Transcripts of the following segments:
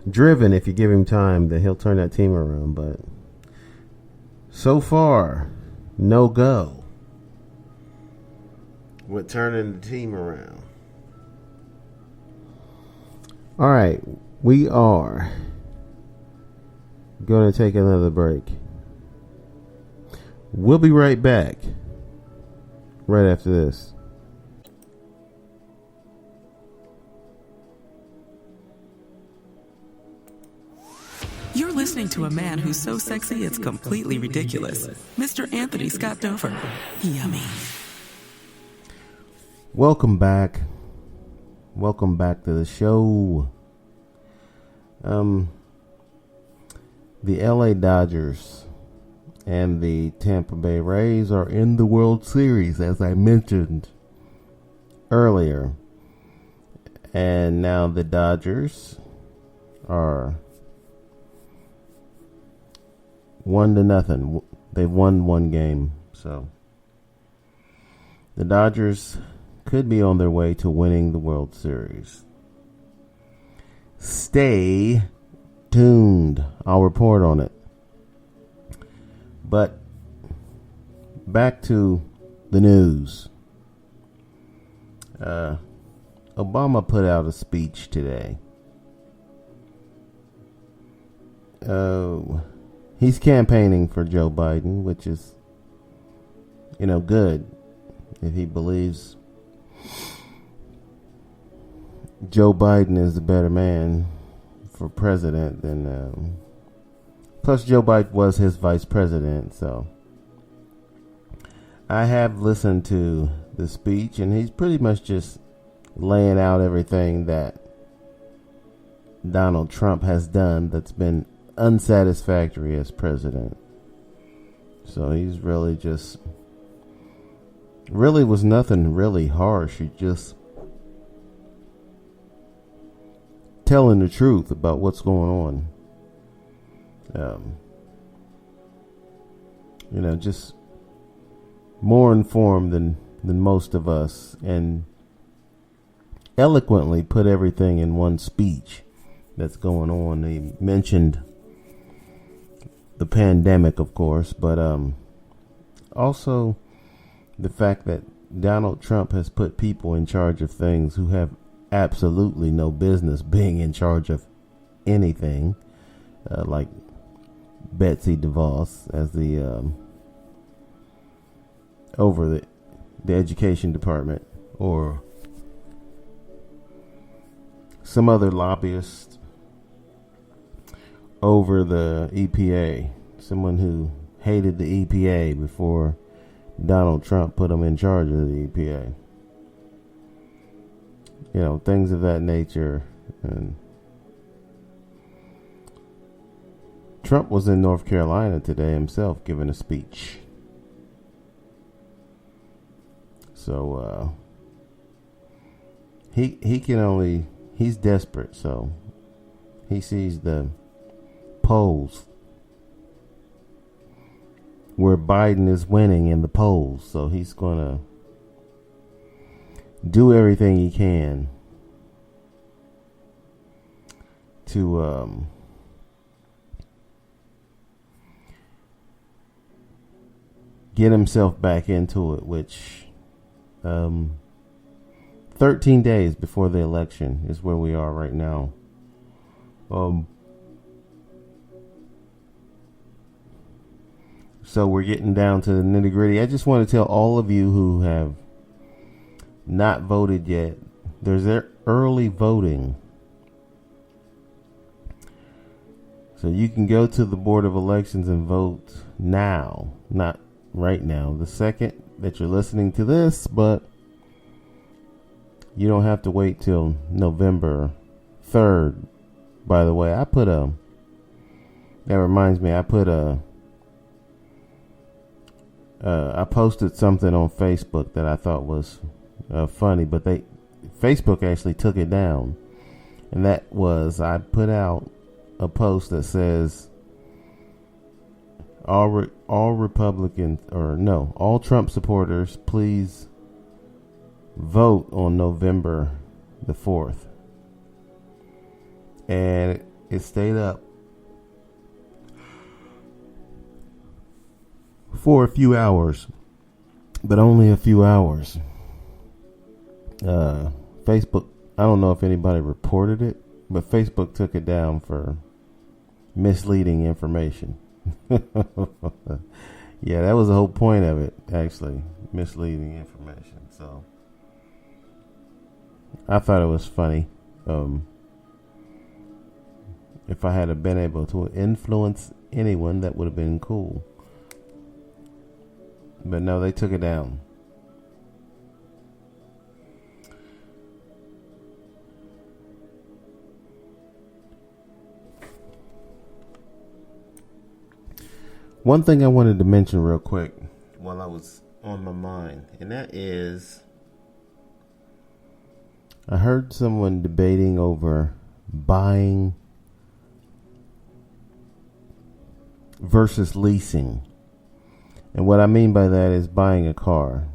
driven, if you give him time, that he'll turn that team around. But so far, no go with turning the team around. All right, we are going to take another break. We'll be right back right after this. You're listening to a man who's so sexy it's completely ridiculous. Mr. Anthony Scott Dover. Yummy. Welcome back. Welcome back to the show. The LA Dodgers and the Tampa Bay Rays are in the World Series, as I mentioned earlier. And now the Dodgers are 1-0. They've won one game. So the Dodgers could be on their way to winning the World Series. Stay tuned. I'll report on it. But back to the news. Obama put out a speech today. He's campaigning for Joe Biden, which is, good if he believes Joe Biden is the better man for president than. Plus, Joe Biden was his vice president, so I have listened to the speech, and he's pretty much just laying out everything that Donald Trump has done that's been unsatisfactory as president. So he's really was nothing really harsh. He just telling the truth about what's going on. Just more informed than most of us, and eloquently put everything in one speech that's going on. He mentioned the pandemic, of course, but also the fact that Donald Trump has put people in charge of things who have absolutely no business being in charge of anything, like Betsy DeVos as the over the education department, or some other lobbyist over the EPA, someone who hated the EPA before Donald Trump put him in charge of the EPA. Things of that nature. And Trump was in North Carolina today himself giving a speech. So he's desperate, so he sees the polls where Biden is winning in the polls, so he's gonna do everything he can to get himself back into it, which 13 days before the election is where we are right now. So we're getting down to the nitty gritty. I just want to tell all of you who have not voted yet, there's early voting. So you can go to the Board of Elections and vote now. Not right now, the second that you're listening to this, but you don't have to wait till November 3rd. By the way, that reminds me, I posted something on Facebook that I thought was funny, but Facebook actually took it down. And that was, I put out a post that says all Republicans, all Trump supporters, please vote on November the 4th. And it stayed up for a few hours, but only a few hours. Facebook, I don't know if anybody reported it, but Facebook took it down for misleading information. Yeah, that was the whole point of it, actually, misleading information. So I thought it was funny. If I had been able to influence anyone, that would have been cool. But no, they took it down. One thing I wanted to mention real quick while I was on my mind, and that is I heard someone debating over buying versus leasing. And what I mean by that is buying a car.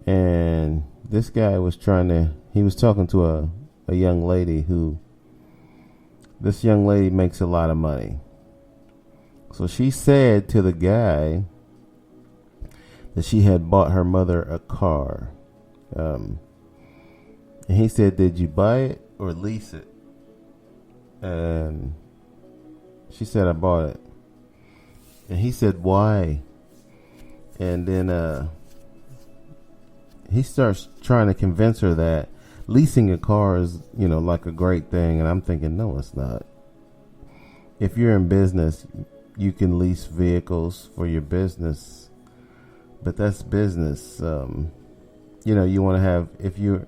And this guy was he was talking to a young lady this young lady makes a lot of money. So she said to the guy that she had bought her mother a car. And he said, "Did you buy it or lease it?" And she said, "I bought it." And he said, "Why?" And then he starts trying to convince her that leasing a car is, like a great thing. And I'm thinking, no, it's not. If you're in business, you can lease vehicles for your business, but that's business. You want to have, if you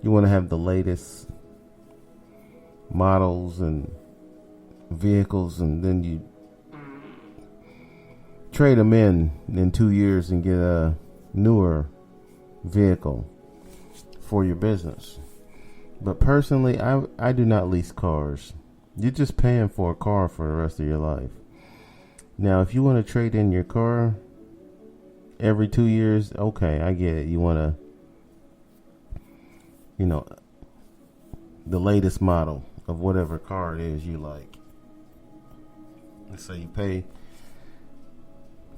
want to have the latest models and vehicles, and then you trade them in 2 years and get a newer vehicle for your business. But personally, I do not lease cars. You're just paying for a car for the rest of your life. Now, if you want to trade in your car every 2 years, okay, I get it. You want to, the latest model of whatever car it is you like. And so you pay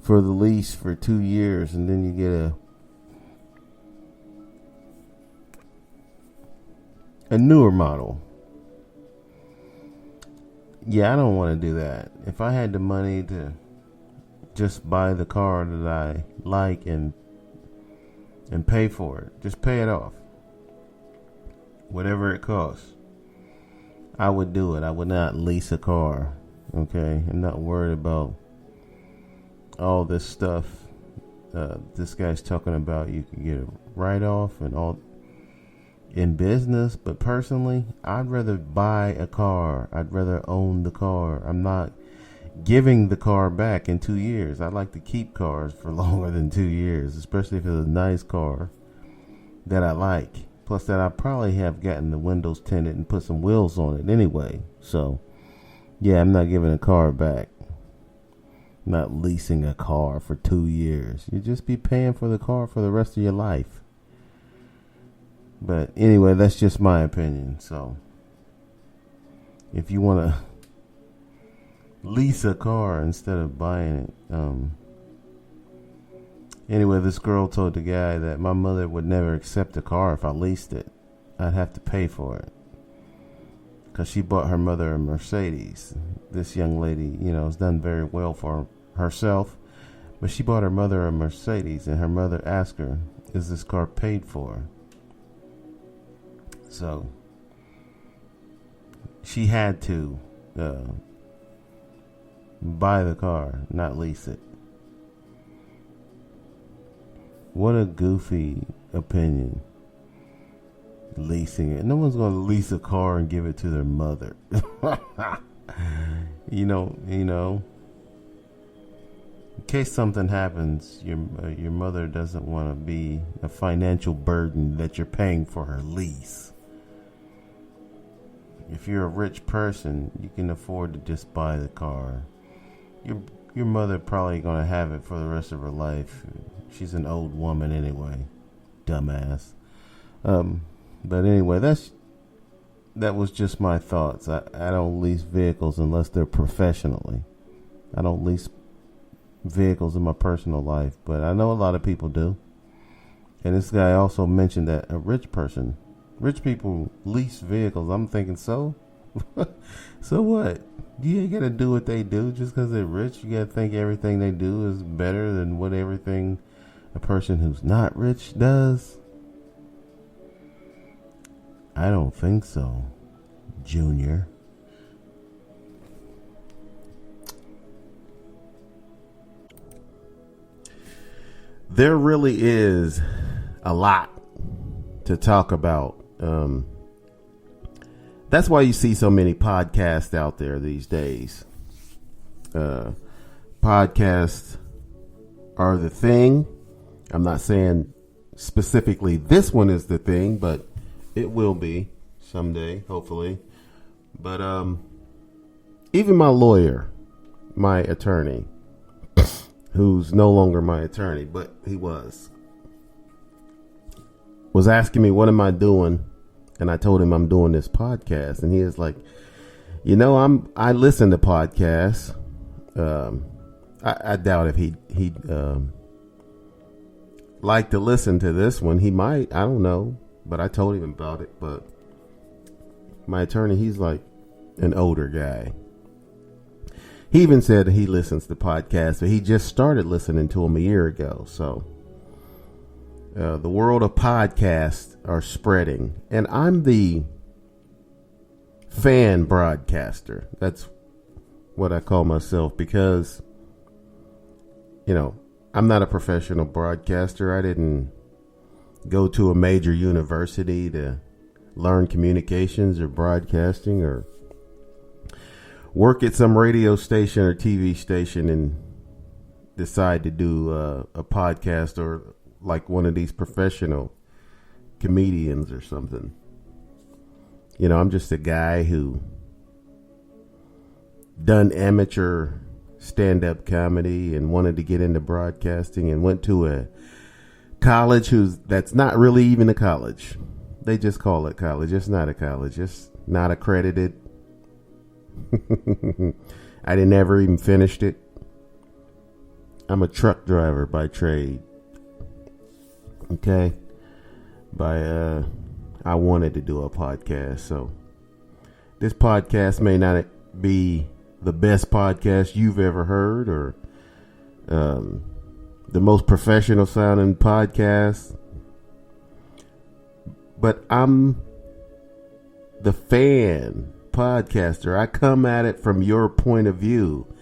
for the lease for 2 years, and then you get a newer model. Yeah, I don't want to do that. If I had the money to just buy the car that I like and pay for it, just pay it off, whatever it costs, I would do it. I would not lease a car. Okay, I'm not worried about all this stuff this guy's talking about. You can get a write-off and all in business, but personally, I'd rather buy a car. I'd rather own the car. I'm not giving the car back in 2 years. I like to keep cars for longer than 2 years, especially if it's a nice car that I like. Plus that I probably have gotten the windows tinted and put some wheels on it anyway. So yeah, I'm not giving a car back. I'm not leasing a car for 2 years. You just be paying for the car for the rest of your life. But anyway, that's just my opinion. So if you want to lease a car instead of buying it, anyway, this girl told the guy that my mother would never accept a car if I leased it. I'd have to pay for it, because she bought her mother a Mercedes. This young lady, has done very well for herself, but she bought her mother a Mercedes, and her mother asked her, "Is this car paid for?" So she had to buy the car, not lease it. What a goofy opinion. Leasing it. No one's going to lease a car and give it to their mother. you know. In case something happens, your mother doesn't want to be a financial burden that you're paying for her lease. If you're a rich person, you can afford to just buy the car. Your mother probably going to have it for the rest of her life. She's an old woman anyway. Dumbass. But anyway, that's that was just my thoughts. I don't lease vehicles unless they're professionally. I don't lease vehicles in my personal life, but I know a lot of people do. And this guy also mentioned that rich people lease vehicles. I'm thinking, so what? You ain't gotta do what they do just because they're rich. You gotta think everything they do is better than what everything a person who's not rich does. I don't think so, Junior. There really is a lot to talk about. That's why you see so many podcasts out there these days. Podcasts are the thing. I'm not saying specifically this one is the thing, but it will be someday, hopefully. But even my lawyer, my attorney, who's no longer my attorney, but he was asking me, what am I doing? And I told him I'm doing this podcast. And he is like, I listen to podcasts. I doubt if he'd like to listen to this one. He might, I don't know. But I told him about it. But my attorney, he's like an older guy. He even said he listens to podcasts, but he just started listening to them a year ago. So the world of podcasts are spreading. And I'm the fan broadcaster. That's what I call myself because, I'm not a professional broadcaster. I didn't go to a major university to learn communications or broadcasting or work at some radio station or TV station and decide to do a podcast or like one of these professional comedians or something. I'm just a guy who done amateur stand-up comedy and wanted to get into broadcasting and went to a college that's not really even a college. They just call it college. It's not a college. It's not accredited. I didn't ever even finished it. I'm a truck driver by trade. Okay. I wanted to do a podcast, so this podcast may not be the best podcast you've ever heard or the most professional sounding podcast, but I'm the fan podcaster. I come at it from your point of view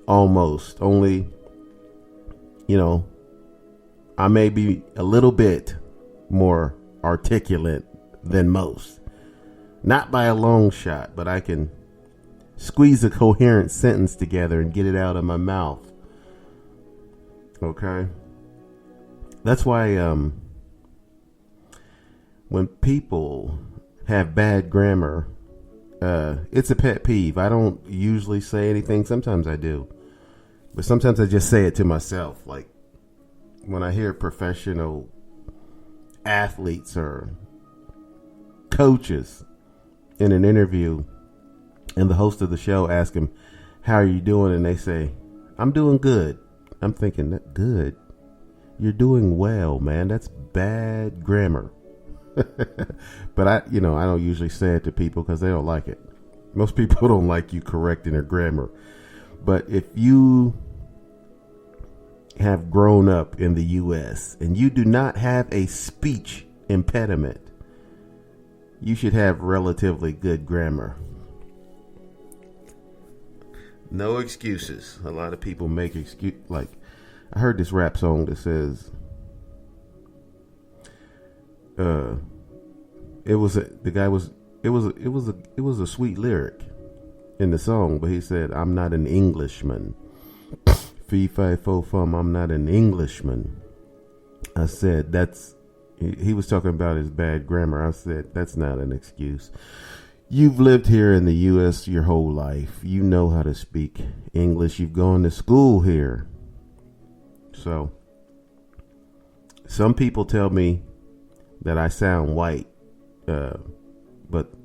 almost. Only, I may be a little bit more articulate than most. Not by a long shot, but I can squeeze a coherent sentence together and get it out of my mouth. Okay? That's why when people have bad grammar, it's a pet peeve. I don't usually say anything. Sometimes I do. But sometimes I just say it to myself. Like when I hear professional athletes or coaches in an interview and the host of the show asks them, how are you doing? And they say, I'm doing good. I'm thinking, that good? You're doing well, man. That's bad grammar. But I don't usually say it to people because they don't like it. Most people don't like you correcting their grammar. But if you have grown up in the U.S. and you do not have a speech impediment, you should have relatively good grammar. No excuses. A lot of people make excuse. Like, I heard this rap song that says, it was a sweet lyric in the song, but he said, I'm not an Englishman. Fee, fi, fo, fum, I'm not an Englishman. I said, he was talking about his bad grammar. I said, that's not an excuse. You've lived here in the U.S. your whole life. You know how to speak English. You've gone to school here. So, some people tell me that I sound white but